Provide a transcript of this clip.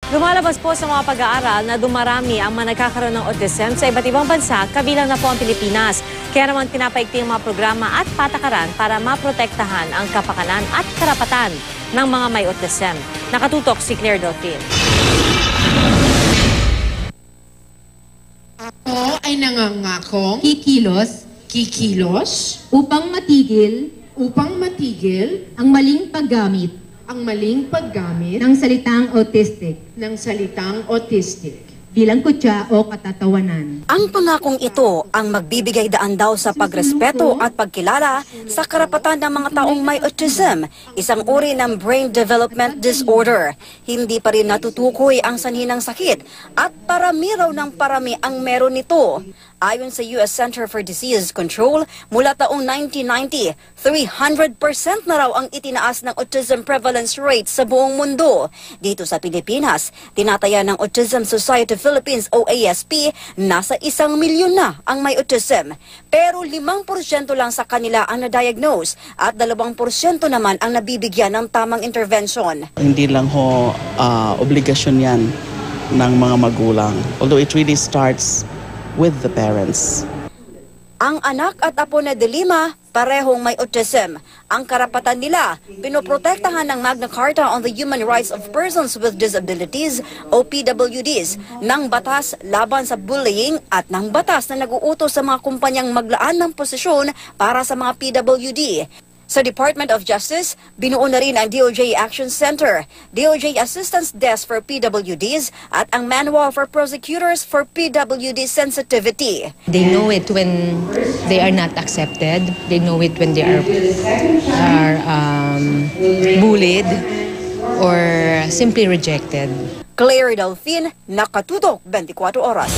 Lumalabas po sa mga pag-aaral na dumarami ang mga nagkakaroon ng autism sa iba't ibang bansa, kabilang na po ang Pilipinas. Kaya naman pinapaigting ang mga programa at patakaran para maprotektahan ang kapakanan at karapatan ng mga may autism. Nakatutok si Claire Delphine. Ako ay nangangakong kikilos upang matigil ang maling paggamit ng salitang autistic bilang kutya o katatawanan. Ang pangakong ito ang magbibigay daan daw sa pagrespeto at pagkilala sa karapatan ng mga taong may autism, isang uri ng brain development disorder. Hindi pa rin natutukoy ang sanhi ng sakit at parami raw ng parami ang meron nito. Ayon sa US Center for Disease Control, mula taong 1990, 300% na raw ang itinaas ng autism prevalence rate sa buong mundo. Dito sa Pilipinas, tinataya ng Autism Society Philippines o ASP, nasa 1 milyon na ang may autism. Pero 5% lang sa kanila ang na-diagnose at 2% naman ang nabibigyan ng tamang intervention. Hindi lang ho obligasyon yan ng mga magulang. Although it really starts with the parents. Ang anak at apo na Delima, parehong may autism. Ang karapatan nila, pinoprotektahan ng Magna Carta on the Human Rights of Persons with Disabilities o PWDs, ng batas laban sa bullying at ng batas na nag-uutos sa mga kumpanyang maglaan ng posisyon para sa mga PWD. Sa Department of Justice, binuo na rin ang DOJ Action Center, DOJ Assistance Desk for PWDs at ang Manual for Prosecutors for PWD Sensitivity. They know it when they are not accepted. They know it when they are bullied or simply rejected. Claire Delphine, Nakatutok, 24 Oras.